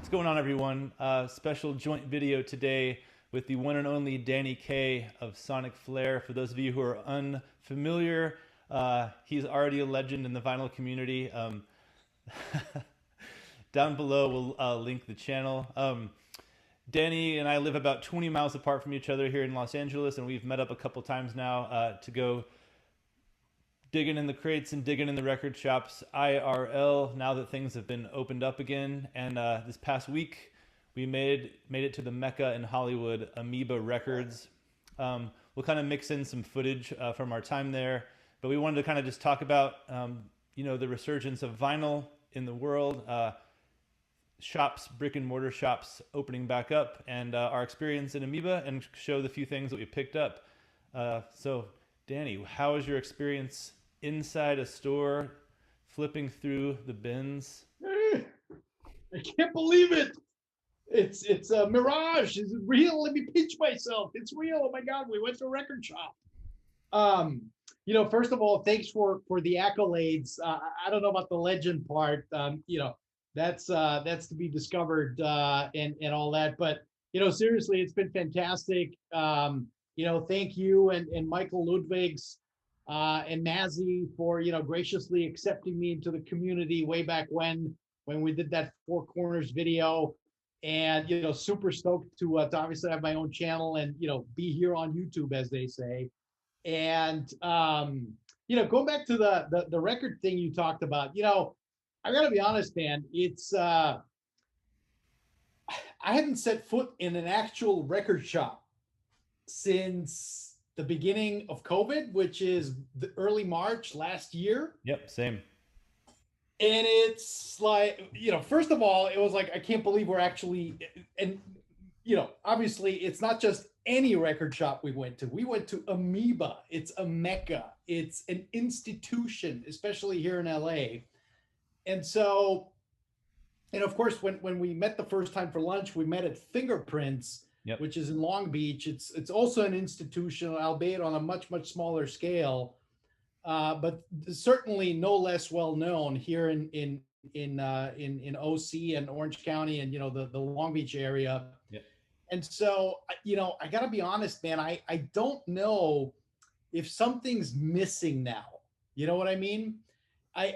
What's going on, everyone? Special joint video today with the one and only Danny K of SonicFlare. For those of you who are unfamiliar, he's already a legend in the vinyl community. Down below, we'll link the channel. Danny and I live about 20 miles apart from each other here in Los Angeles, and we've met up a couple times now to go digging in the crates and digging in the record shops IRL now that things have been opened up again. And this past week we made it to the Mecca in Hollywood, Amoeba Records. We'll kind of mix in some footage from our time there, but we wanted to kind of just talk about the resurgence of vinyl in the world, shops, brick and mortar shops opening back up, and our experience in Amoeba, and show the few things that we picked up. So Danny, how was your experience inside a store, flipping through the bins? I can't believe it. It's a mirage. Is it real? Let me pinch myself. It's real. Oh my God, we went to a record shop. First of all, thanks for the accolades. I don't know about the legend part. That's to be discovered and all that. But seriously, it's been fantastic. Thank you and Michael Ludwigs and Mazzy for graciously accepting me into the community way back when we did that Four Corners video, and super stoked to obviously have my own channel and be here on YouTube, as they say. And going back to the record thing you talked about, I gotta be honest, man, it's I haven't set foot in an actual record shop since the beginning of COVID, which is the early March last year. Yep, same. And it's like, first of all, it was like, I can't believe we're actually, and obviously it's not just any record shop we went to. We went to Amoeba. It's a mecca. It's an institution, especially here in LA. And so, and of course, when we met the first time for lunch, we met at Fingerprints, Yep. which is in Long Beach. It's also an institution, albeit on a much much smaller scale, but certainly no less well known here in OC and Orange County and the Long Beach area. Yep. And so I got to be honest, man. I don't know if something's missing now. You know what I mean? I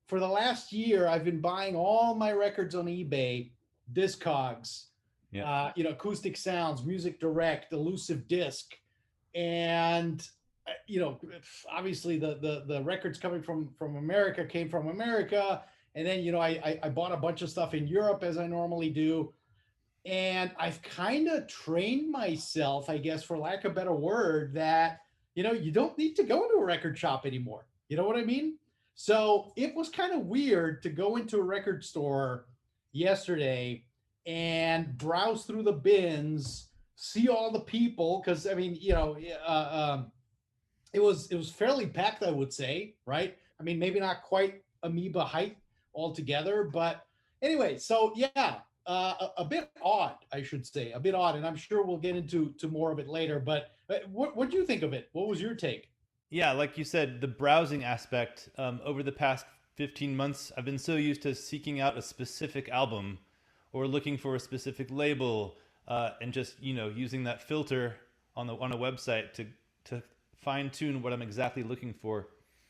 for the last year, I've been buying all my records on eBay, Discogs, Acoustic Sounds, Music Direct, Elusive Disc, and obviously the records coming from America came from America, and then I bought a bunch of stuff in Europe, as I normally do, and I've kind of trained myself, I guess, for lack of a better word, that you don't need to go into a record shop anymore. You know what I mean? So it was kind of weird to go into a record store yesterday and browse through the bins, see all the people, because I mean, it was fairly packed, I would say, right? I mean, maybe not quite Amoeba height altogether, but anyway. So yeah, a bit odd, I should say, a bit odd, and I'm sure we'll get into more of it later. But what do you think of it? What was your take? Yeah, like you said, the browsing aspect, over the past 15 months, I've been so used to seeking out a specific album or looking for a specific label, and just, using that filter on a website to fine tune what I'm exactly looking for.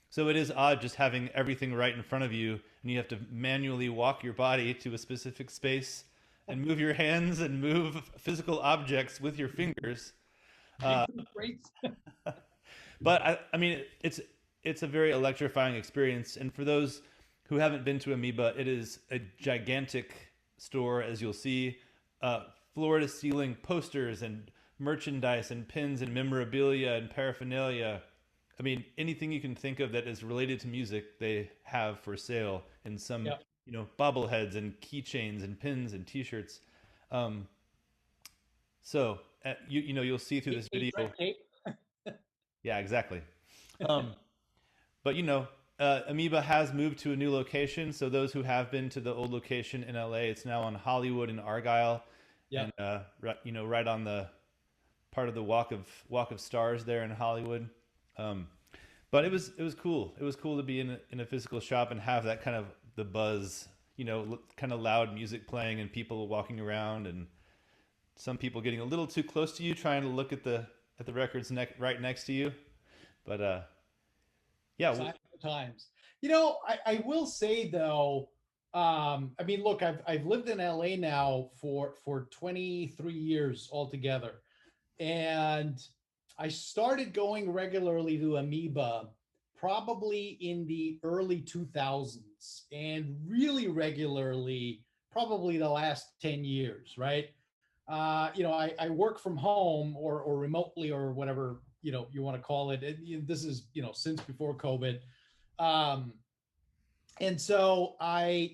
So it is odd just having everything right in front of you, and you have to manually walk your body to a specific space and move your hands and move physical objects with your fingers. Great. But I mean, it's a very electrifying experience. And for those who haven't been to Amoeba, it is a gigantic store, as you'll see, floor to ceiling posters and merchandise and pins and memorabilia and paraphernalia. I mean, anything you can think of that is related to music, they have for sale in some, Yep. bobbleheads and keychains and pins and T-shirts. So you'll see through this video. Yeah, exactly. But Amoeba has moved to a new location. So those who have been to the old location in LA, it's now on Hollywood and Argyle, Yeah. and right on the part of the Walk of Stars there in Hollywood. But it was cool. It was cool to be in a physical shop and have that kind of the buzz kind of loud music playing and people walking around, and some people getting a little too close to you, trying to look at the records right next to you. But yeah, times. I will say though, I mean, look, I've lived in LA now for 23 years altogether, and I started going regularly to Amoeba probably in the early 2000s, and really regularly probably the last 10 years, right? I work from home or remotely or whatever, you want to call it. This is, since before COVID. Um, and so I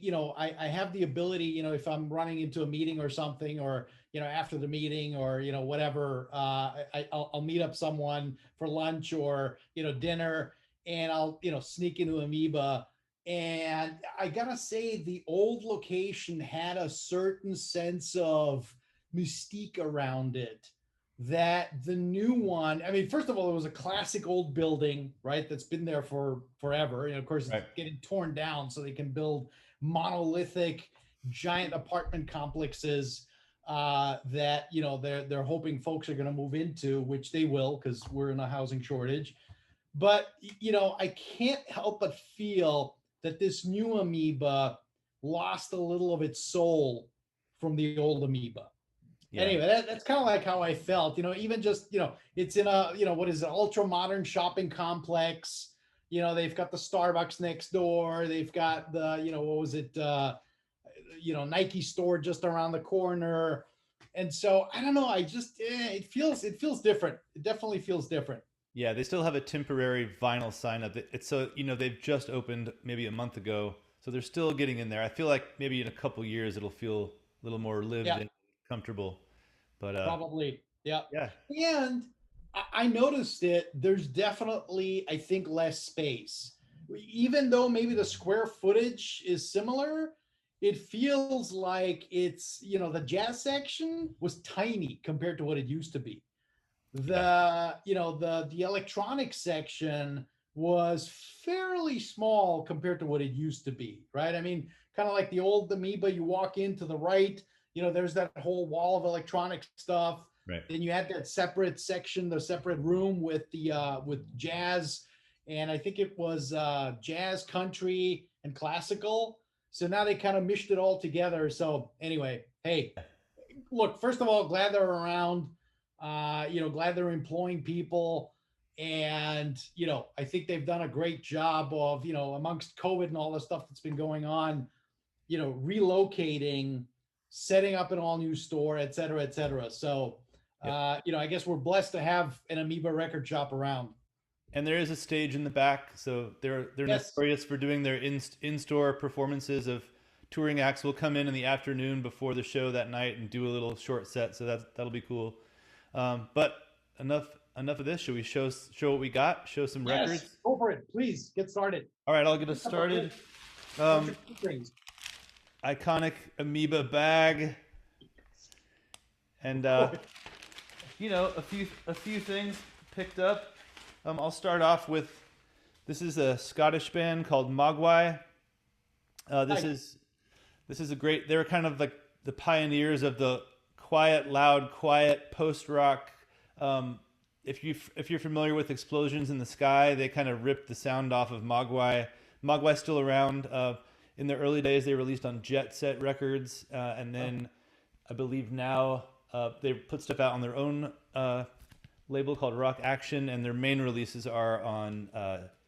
have the ability, if I'm running into a meeting or something, or, after the meeting or, whatever, I'll meet up someone for lunch or, dinner, and I'll, sneak into Amoeba. And I gotta say, the old location had a certain sense of mystique around it that the new one, I mean, first of all, it was a classic old building, right? That's been there for forever. Of course, it's right. getting torn down so they can build monolithic giant apartment complexes that, they're hoping folks are going to move into, which they will, because we're in a housing shortage. But, I can't help but feel that this new Amoeba lost a little of its soul from the old Amoeba. Yeah. Anyway, that's kind of like how I felt, even just, it's in a, what is it, ultra modern shopping complex. They've got the Starbucks next door. They've got the, what was it, Nike store just around the corner. And so I don't know. I just, it feels different. It definitely feels different. Yeah, they still have a temporary vinyl sign up. It's so they've just opened maybe a month ago, so they're still getting in there. I feel like maybe in a couple years it'll feel a little more lived Yeah. and comfortable. But Probably. Yeah. yeah, And I noticed it. There's definitely, I think, less space. Even though maybe the square footage is similar, it feels like it's, the jazz section was tiny compared to what it used to be. yeah, The electronic section was fairly small compared to what it used to be, right? I mean, kind of like the old Amoeba, you walk in to the right, there's that whole wall of electronic stuff. right. Then you had that separate section, the separate room with the with jazz, and I think it was jazz, country, and classical. So now they kind of mished it all together. So anyway, hey, look, first of all, glad they're around. Glad they're employing people. And, I think they've done a great job of, amongst COVID and all the stuff that's been going on, relocating, setting up an all new store, et cetera, et cetera. So, I guess we're blessed to have an Amoeba record shop around. And there is a stage in the back, so they're Yes. notorious for doing their in-store performances of touring acts. Will come in the afternoon before the show that night and do a little short set, so that'll be cool. But enough of this. Should we show what we got? Show some records. Go for it, please. Get started. All right, I'll get us started. Iconic Amoeba bag, and a few things picked up. I'll start off with, this is a Scottish band called Mogwai. This is a great. They're kind of like the pioneers of the quiet, loud, quiet post rock. If you're familiar with Explosions in the Sky, they kind of ripped the sound off of Mogwai. Mogwai's still around. In the early days, they released on Jet Set Records, and then I believe now they put stuff out on their own label called Rock Action, and their main releases are on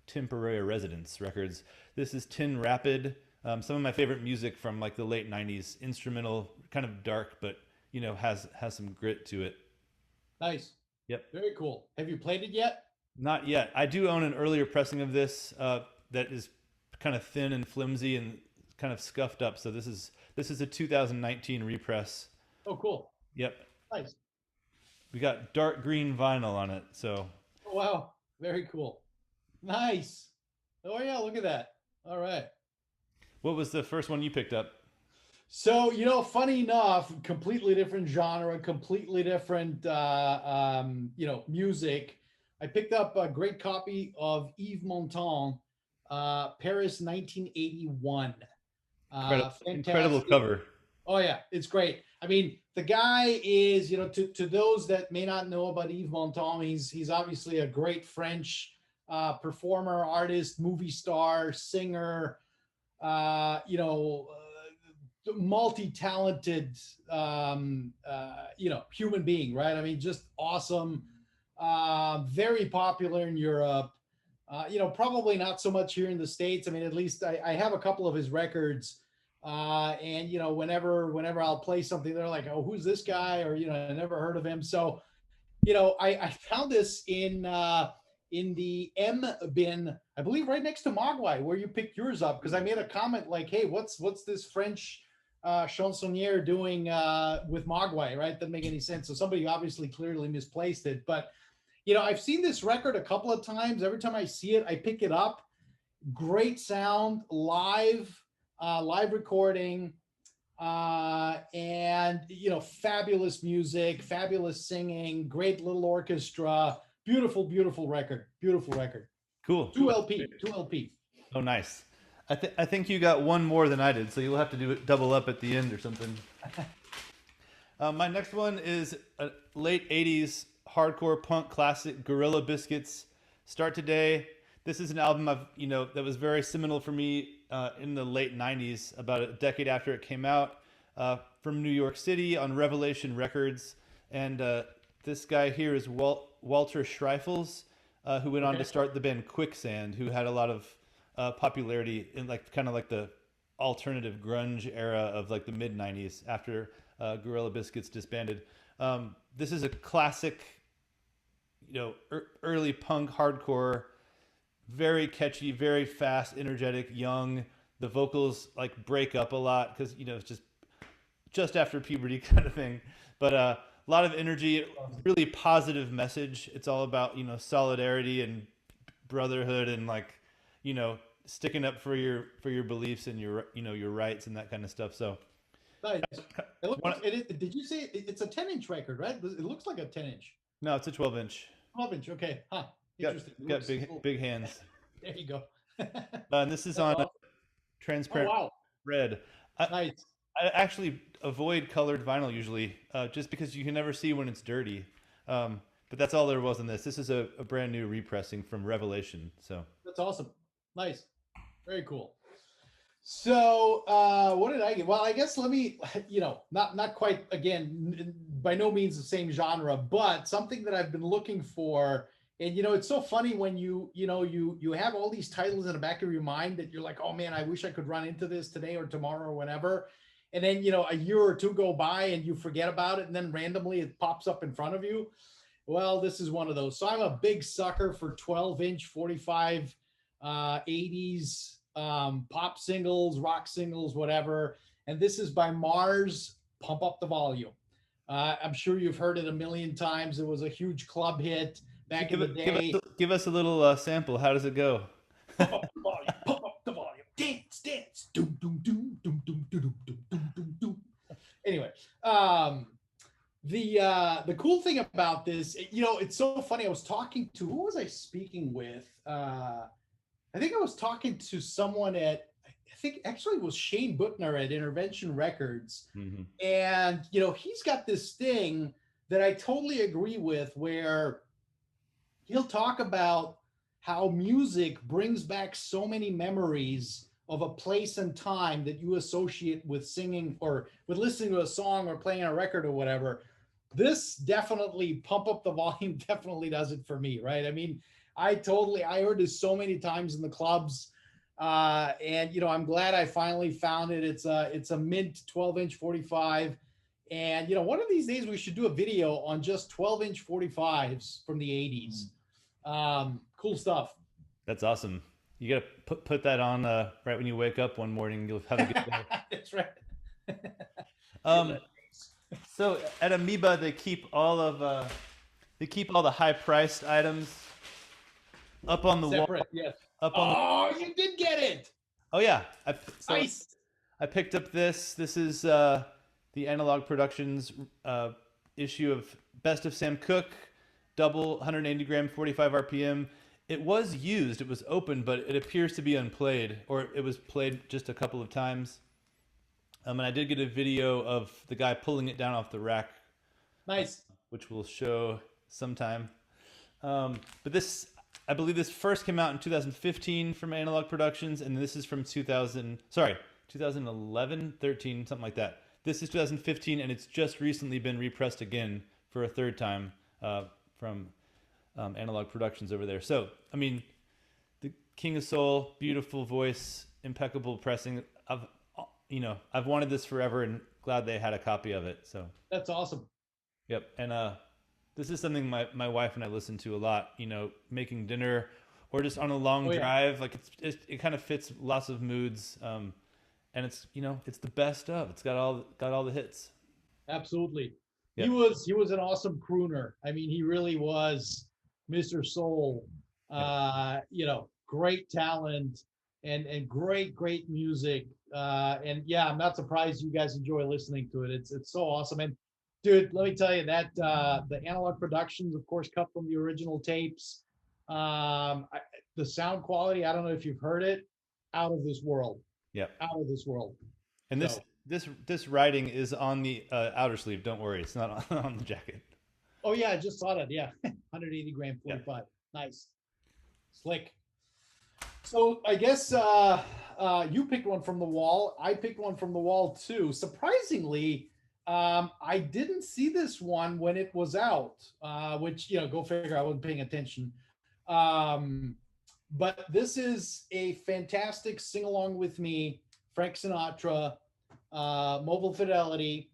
Temporary Residence Records. This is Tin Rapid. Some of my favorite music from like the late '90s, instrumental, kind of dark, but has some grit to it. Nice. Yep. Very cool. Have you played it yet? Not yet. I do own an earlier pressing of this that is kind of thin and flimsy and kind of scuffed up. So this is a 2019 repress. Oh, cool. Yep. Nice. We got dark green vinyl on it. So. Oh, wow. Very cool. Nice. Oh yeah, look at that. All right. What was the first one you picked up? So, funny enough, completely different genre, completely different, music. I picked up a great copy of Yves Montand, Paris 1981. Incredible Fantastic. cover. Oh yeah, it's great. I mean, the guy is, to those that may not know about Yves Montand, he's obviously a great French performer, artist, movie star, singer, multi-talented, human being, right? I mean, just awesome, very popular in Europe. Probably not so much here in the States. I mean, at least I have a couple of his records. And whenever I'll play something, they're like, "Oh, who's this guy?" Or I never heard of him. So I found this in the M bin, I believe, right next to Mogwai, where you picked yours up, because I made a comment like, "Hey, what's this French chansonnier doing with Mogwai?" Right? Doesn't make any sense. So somebody obviously clearly misplaced it. But I've seen this record a couple of times. Every time I see it, I pick it up. Great sound, live recording, and fabulous music, fabulous singing, great little orchestra, beautiful record, beautiful record. Cool. 2 LP. Oh, nice. I think you got one more than I did, so you'll have to do it double up at the end or something. My next one is a late 80s hardcore punk classic, Gorilla Biscuits, Start Today. This is an album that was very seminal for me in the late 90s, about a decade after it came out, from New York City on Revelation Records. And this guy here is Walter Schreifels, who went on to start the band Quicksand, who had a lot of popularity in kind of like the alternative grunge era of like the mid 90s after Gorilla Biscuits disbanded. This is a classic, early punk hardcore, very catchy, very fast, energetic, young. The vocals break up a lot because it's just after puberty kind of thing, but a lot of energy, really positive message. It's all about solidarity and brotherhood and sticking up for your beliefs and your rights and that kind of stuff. So nice. Did you say it's a 10-inch record, right? It looks like a 10-inch. No, it's a 12-inch. 12-inch. Okay. Huh. Interesting. Got big hands. There you go. And this is on transparent red. Nice. I actually avoid colored vinyl usually, just because you can never see when it's dirty. But that's all there was in this. This is a brand new repressing from Revelation. So that's awesome. Nice. Very cool. So what did I get? Well, I guess let me, not quite, again, by no means the same genre, but something that I've been looking for. And it's so funny when you have all these titles in the back of your mind that you're like, oh man, I wish I could run into this today or tomorrow or whenever. And then a year or two go by and you forget about it, and then randomly it pops up in front of you. Well, this is one of those. So I'm a big sucker for 12-inch 45 80s pop singles, rock singles, whatever. And this is by Mars, Pump Up the Volume. I'm sure you've heard it a million times. It was a huge club hit back in the day. Give us a little sample. How does it go? Pump up the volume, pump up the volume, dance, doom, doom, doom, doom, doom, doom, doom, doom, doom, doom. Anyway, the cool thing about this, it's so funny. I was talking to, who was I speaking with? I think I was talking to someone I think actually it was Shane Butner at Intervention Records. Mm-hmm. And, he's got this thing that I totally agree with, where he'll talk about how music brings back so many memories of a place and time that you associate with singing or with listening to a song or playing a record or whatever. This definitely, Pump Up the Volume, definitely does it for me, right? I mean, I heard this so many times in the clubs, and I'm glad I finally found it. It's a mint 12-inch 45, and one of these days we should do a video on just 12-inch 45s from the 80s. Cool stuff. That's awesome. You got to put that on right when you wake up one morning. You'll have a good day. That's right. So at Amoeba, they keep all the high-priced items up on the Separate, wall. Yes. You did get it. Oh yeah. Nice. I picked up this. This is the Analogue Productions issue of Best of Sam Cooke, double 180 gram, 45 RPM. It was used. It was open, but it appears to be unplayed, or it was played just a couple of times. And I did get a video of the guy pulling it down off the rack, Nice. which we'll show sometime. But this, I believe this first came out in 2015 from Analog Productions, and this is from 2011, 13, something like that. This is 2015, and it's just recently been repressed again for a third time from Analog Productions over there. So, I mean, the King of Soul, beautiful voice, impeccable pressing. I've wanted this forever, and glad they had a copy of it. So That's awesome. yep, and this is something my wife and I listen to a lot. Making dinner or just on a long Oh yeah, drive. Like it kind of fits lots of moods. And it's the best of. It's got all the hits. absolutely. Yep. He was an awesome crooner. I mean, he really was Mr. Soul. Great talent and great music. And yeah, I'm not surprised you guys enjoy listening to it. It's so awesome. And dude, let me tell you that the Analog Productions, of course, cut from the original tapes. The sound quality, I don't know if you've heard it, out of this world, Yep. out of this world. And So, this writing is on the outer sleeve. Don't worry, it's not on the jacket. oh yeah, I just saw that. Yeah, 180 gram 45. Yeah. Nice, slick. So I guess you picked one from the wall. I picked one from the wall too. Surprisingly, I didn't see this one when it was out, which go figure. I wasn't paying attention. Um, but this is a fantastic sing along with me, Frank Sinatra, Mobile Fidelity,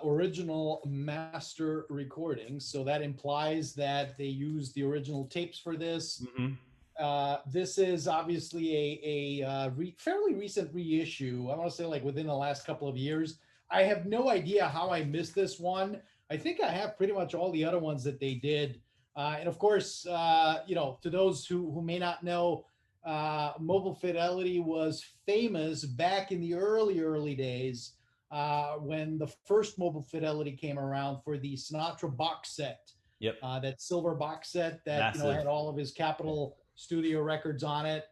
original master recordings. So that implies that they used the original tapes for this. Mm-hmm. This is obviously fairly recent reissue. I want to say like within the last couple of years. I have no idea how I missed this one. I think I have pretty much all the other ones that they did. And of course, to those who may not know, Mobile Fidelity was famous back in the early days when the first Mobile Fidelity came around for the Sinatra box set. Yep. That silver box set that had all of his Capitol studio records on it,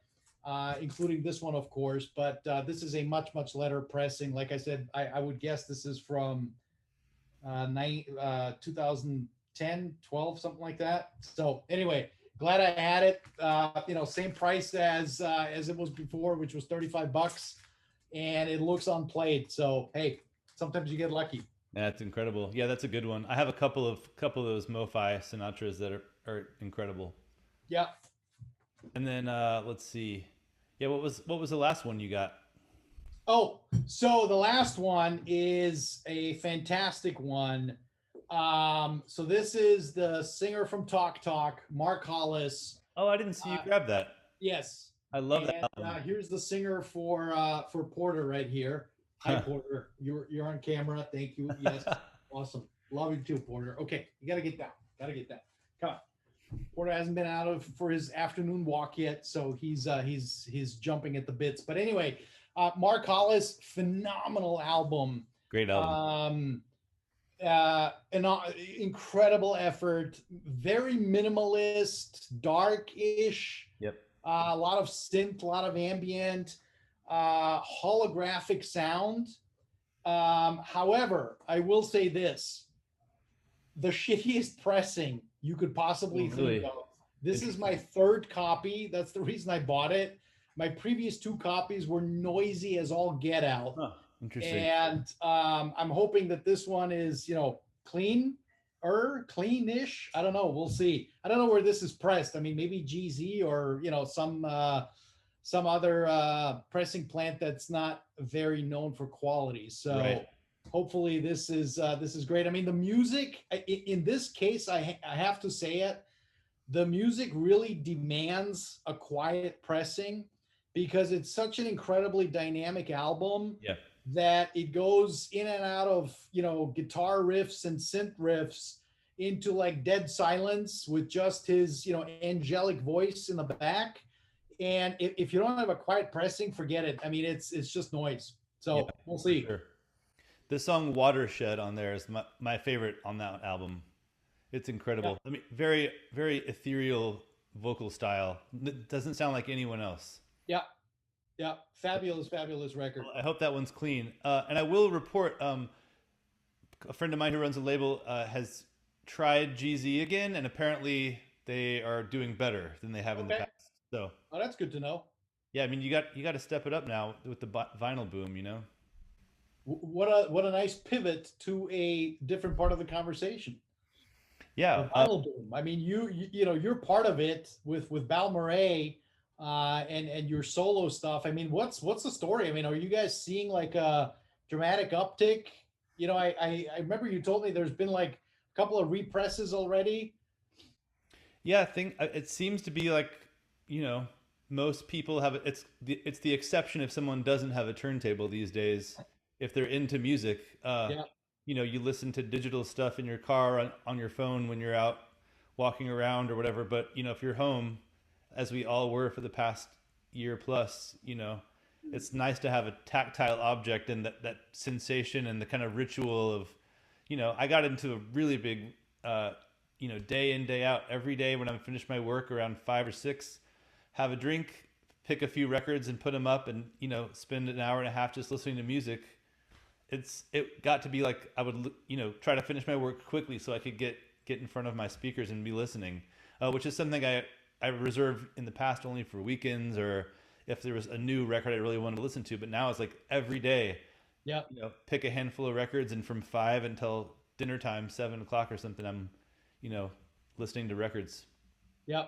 including this one, of course. But this is a much later pressing. Like I said, I would guess this is from 2010, 12, something like that. So anyway, glad I had it. Same price as it was before, which was $35, and it looks unplayed. So hey, sometimes you get lucky. That's incredible. Yeah, that's a good one. I have a couple of those MoFi Sinatras that are incredible. Yeah. And then let's see. Yeah, what was the last one you got? Oh, so the last one is a fantastic one. So this is the singer from Talk Talk, Mark Hollis. Oh, I didn't see you grab that. Yes. I love that. Here's the singer for Porter right here. Hi, Porter. You're on camera. Thank you. Yes. Awesome. Love you too, Porter. Okay, you gotta get down. Come on. Porter hasn't been out for his afternoon walk yet, so he's jumping at the bits. But anyway, Mark Hollis, phenomenal album. Great album. Incredible effort. Very minimalist, dark-ish. Yep. A lot of synth, a lot of ambient, holographic sound. However, I will say this: the shittiest pressing you could possibly think of. This is my third copy. That's the reason I bought it. My previous two copies were noisy as all get out. Huh, interesting. And I'm hoping that this one is, cleanish. I don't know. We'll see. I don't know where this is pressed. I mean, maybe GZ or, some other pressing plant that's not very known for quality. So right. Hopefully this is great. I mean, the music in this case, I have to say it, the music really demands a quiet pressing because it's such an incredibly dynamic album. Yeah. That it goes in and out of, guitar riffs and synth riffs into like dead silence with just his, angelic voice in the back. And if you don't have a quiet pressing, forget it. I mean, it's just noise. So yeah, we'll see. Sure. The song Watershed on there is my favorite on that album. It's incredible. Yeah. I mean, very, very ethereal vocal style. It doesn't sound like anyone else. Yeah. Yeah, fabulous, fabulous record. Well, I hope that one's clean. And I will report. A friend of mine who runs a label has tried GZ again, and apparently they are doing better than they have in the Okay. past. So Oh, that's good to know. yeah, I mean you got to step it up now with the vinyl boom, you know. What a nice pivot to a different part of the conversation. The Yeah, vinyl boom. I mean, you know you're part of it with Balmorhea, and your solo stuff. I mean, what's the story? I mean, are you guys seeing like a dramatic uptick? You know, I remember you told me there's been like a couple of represses already. yeah. It seems to be like, you know, most people have it's the exception if someone doesn't have a turntable these days. If they're into music, Yeah, you know, you listen to digital stuff in your car on your phone when you're out walking around or whatever. But you know, if you're home, as we all were for the past year plus, you know, it's nice to have a tactile object and that sensation and the kind of ritual of, you know, I got into a really big, you know, day in day out every day when I'm finished my work around 5 or 6, have a drink, pick a few records and put them up, and you know, spend an hour and a half just listening to music. It got to be like I would, you know, try to finish my work quickly so I could get in front of my speakers and be listening, which is something I reserved in the past only for weekends or if there was a new record I really wanted to listen to. But now it's like every day, yeah, you know, pick a handful of records, and from 5 until dinner time, 7 o'clock or something, I'm, you know, listening to records. yeah.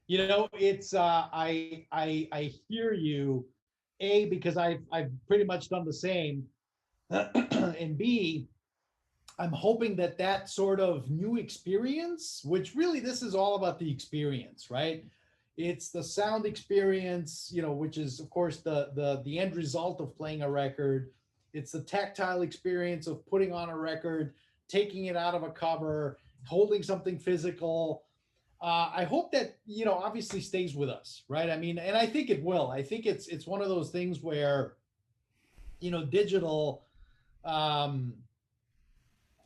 You know, it's I hear you, A, because I've pretty much done the same, and B, I'm hoping that that sort of new experience, which really this is all about the experience, right? It's the sound experience, you know, which is of course the end result of playing a record. It's the tactile experience of putting on a record, taking it out of a cover, holding something physical. I hope that you know obviously stays with us, right? I mean, and I think it will. I think it's one of those things where you know digital, um,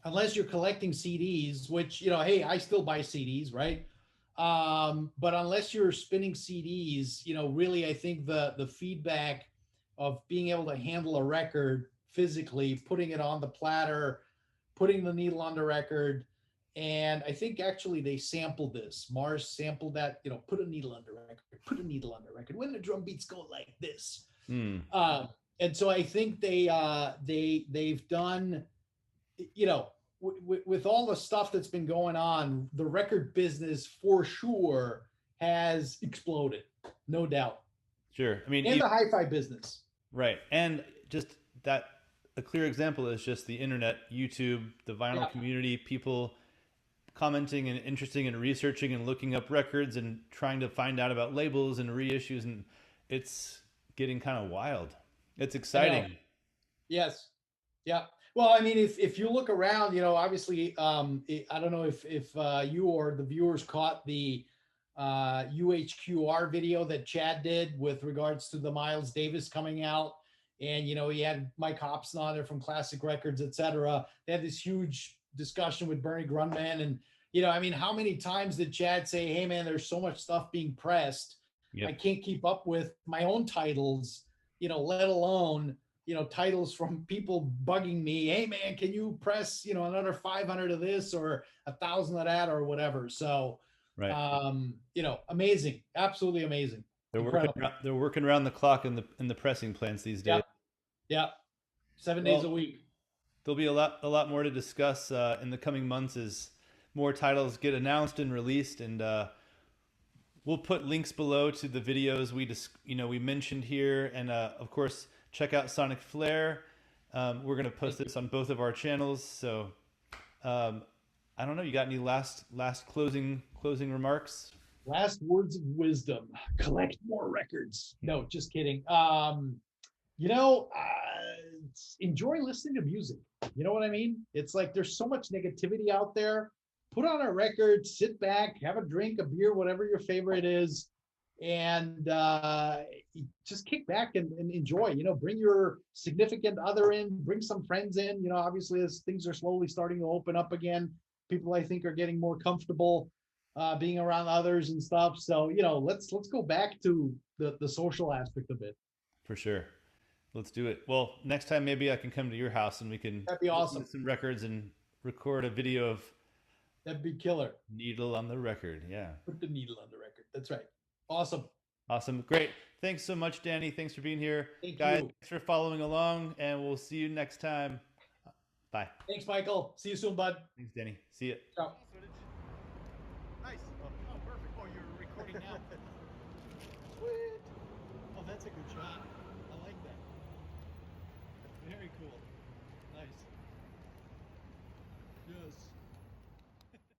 unless you're collecting CDs, which you know, hey, I still buy CDs, right? But unless you're spinning CDs, you know, really, I think the feedback of being able to handle a record physically, putting it on the platter, putting the needle on the record, and I think actually they sampled this. Mars sampled that, you know, put a needle on the record, put a needle on the record. When the drum beats go like this, Hmm. and so I think they've done, you know, with all the stuff that's been going on, the record business for sure has exploded, no doubt, Sure. I mean, and the hi-fi business. right. And just that, a clear example is just the internet, YouTube, the vinyl Yeah, community, people commenting and interesting and researching and looking up records and trying to find out about labels and reissues. And it's getting kind of wild. It's I know. exciting. Yes. Yeah. Well, I mean, if you look around, you know, obviously, I don't know if you or the viewers caught the UHQR video that Chad did with regards to the Miles Davis coming out, and you know, he had Mike Hobson on there from Classic Records, etc. They had this huge discussion with Bernie Grunman, and you know, I mean, how many times did Chad say, "Hey, man, there's so much stuff being pressed, I Yep. can't keep up with my own titles, you know, let alone." You know, titles from people bugging me, hey man, can you press, you know, another 500 of this or 1,000 of that or whatever. So Right. you know, amazing, absolutely amazing, incredible. They're working around the clock in the pressing plants these days. Yeah, yeah, 7 days a Well, week. there'll be a lot more to discuss in the coming months as more titles get announced and released, and we'll put links below to the videos you know, we mentioned here, and of course check out SonicFlare. We're gonna post Thank you. this on both of our channels. So um, I don't know. You got any last closing remarks? Last words of wisdom: collect more records. No, just kidding. You know, enjoy listening to music. You know what I mean? It's like there's so much negativity out there. Put on a record, sit back, have a drink, a beer, whatever your favorite is, and just kick back and enjoy. You know, bring your significant other in, bring some friends in. You know, obviously as things are slowly starting to open up again, people I think are getting more comfortable being around others and stuff. So you know, let's go back to the social aspect of it. For sure. Let's do it. Well, next time maybe I can come to your house and we can That'd be listen awesome. to some records and record a video of That'd be killer. needle on the record. Yeah. Put the needle on the record. That's right. Awesome. Awesome. Great. Thanks so much, Danny. Thanks for being here. Thank Guys, you. thanks for following along, and we'll see you next time. Bye. Thanks, Michael. See you soon, bud. Thanks, Danny. See you. Ciao. Nice. Oh, perfect. Oh, you're recording now. Sweet. Oh, that's a good shot. I like that. Very cool.